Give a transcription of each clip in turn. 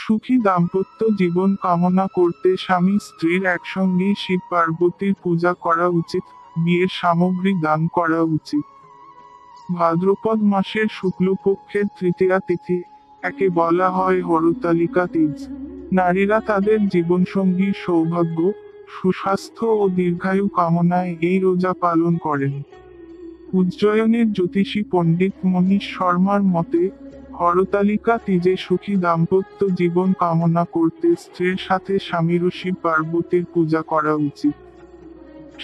সুখী দাম্পত্য জীবন কামনা করতে স্বামী স্ত্রীর একসঙ্গে শিব পার্বতীর পূজা করা উচিত, বিয়ের সামগ্রী দান করা উচিত। ভাদ্রপদ মাসের শুক্লপক্ষের তৃতীয়া তিথি, একে বলা হয় হরতালিকা তিথ। নারীরা তাদের জীবনসঙ্গীর সৌভাগ্য, সুস্বাস্থ্য ও দীর্ঘায়ু কামনায় এই রোজা পালন করেন। উজ্জয়নের জ্যোতিষী পণ্ডিত মনীষ শর্মার মতে, হরতালিকা তিথে সুখী দাম্পত্য জীবন কামনা করতে স্ত্রীর সাথে স্বামীরও শিব পার্বতীর পূজা করা উচিত।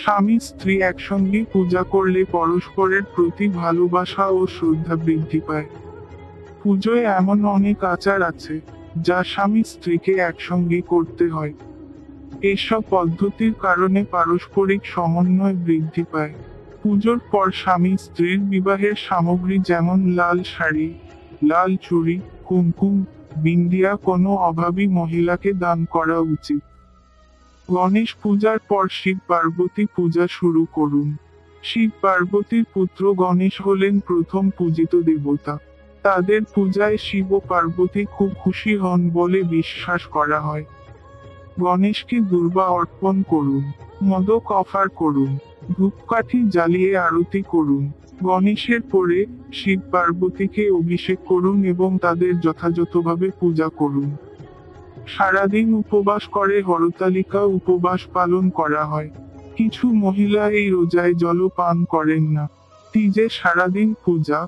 স্বামী স্ত্রী একসঙ্গে পূজা করলে পরস্পরের প্রতি ভালোবাসা ও শ্রদ্ধা বৃদ্ধি পায়। পুজোয় এমন অনেক আচার আছে, যা স্বামী স্ত্রীকে একসঙ্গে করতে হয়। এসব পদ্ধতির কারণে পারস্পরিক সমন্বয় বৃদ্ধি পায়। পুজোর পর স্বামী স্ত্রীর বিবাহের সামগ্রী যেমন লাল শাড়ি, লাল চুড়ি, কুমকুম, বিন্দিয়া কোনো অভাবী মহিলাকে দান করা উচিত। গণেশ পূজার পর শিব পার্বতী পূজা শুরু করুন। শিব পার্বতীর পুত্র গণেশ হলেন প্রথম পূজিত দেবতা। তাদের পূজায় শিব ও পার্বতী খুব খুশি হন বলে বিশ্বাস করা হয়। গণেশকে দুর্বা অর্পণ করুন, মোদক অফার করুন, ধূপকাঠি জ্বালিয়ে আরতি করুন। গণেশের পরে শিব পার্বতীকে অভিষেক করুন এবং তাদের যথাযথভাবে পূজা করুন। সারাদিন উপবাস করে হরতালিকা উপবাস পালন করা হয়। কিছু মহিলা এই রোজায় জল পান করেন না। তিজে সারাদিন পূজা,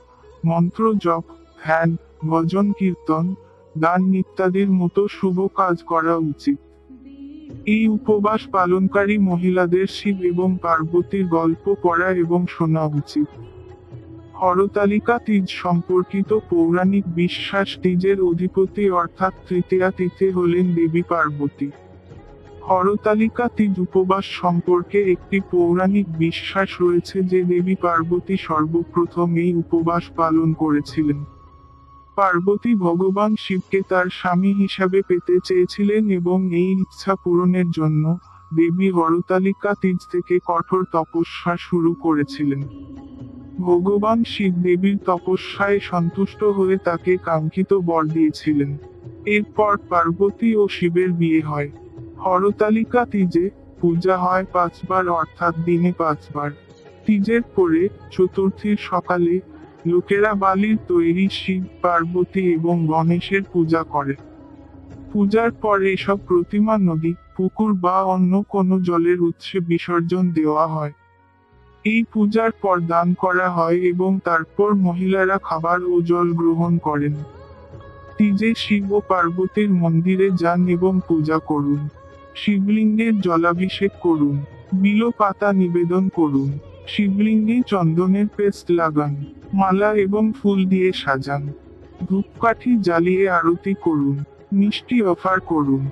মন্ত্র জপ, ধ্যান, ভজন কীর্তন, দান ইত্যাদির মতো শুভ কাজ করা উচিত। এই উপবাস পালনকারী মহিলাদের শিব এবং পার্বতীর গল্প পড়া এবং শোনা উচিত। হরতালিকা তিজ সম্পর্কিত পৌরাণিক বিশ্বাস, তিজের অধিপতি অর্থাৎ তৃতীয়া তিথি হলেন দেবী পার্বতী। হরতালিকা তিজ উপবাস সম্পর্কে একটি পৌরাণিক বিশ্বাস রয়েছে যে দেবী পার্বতী সর্বপ্রথম এই উপবাস পালন করেছিলেন। পার্বতী ভগবান শিবকে তার স্বামী হিসাবে পেতে চেয়েছিলেন এবং এই ইচ্ছা পূরণের জন্য দেবী হরতালিকা তিজ থেকে কঠোর তপস্যা শুরু করেছিলেন। ভগবান শিব দেবীর তপস্যায় সন্তুষ্ট হয়ে তাকে কাঙ্ক্ষিত বর দিয়েছিলেন। এরপর পার্বতী ও শিবের বিয়ে হয়। হরতালিকা তিজে পূজা হয় 5 বার অর্থাৎ দিনে 5 বার। তিজের পরে চতুর্থীর সকালে লোকেরা বালির তৈরি শিব, পার্বতী এবং গণেশের পূজা করে। পূজার পর এসব প্রতিমা নদী, পুকুর বা অন্য কোনো জলের উৎসে বিসর্জন দেওয়া হয়। এই পূজার পর দান করা হয় এবং তারপর মহিলারা খাবার ও জল গ্রহণ করেন। তিজে শিব ও পার্বতীর মন্দিরে যান এবং পূজা করুন। শিবলিঙ্গের জলাভিষেক করুন, বিলো পাতা নিবেদন করুন। শিবলিঙ্গে চন্দনের পেস্ট লাগান, মালা এবং ফুল দিয়ে সাজান। ধূপকাঠি জ্বালিয়ে আরতি করুন, মিষ্টি অফার করুন।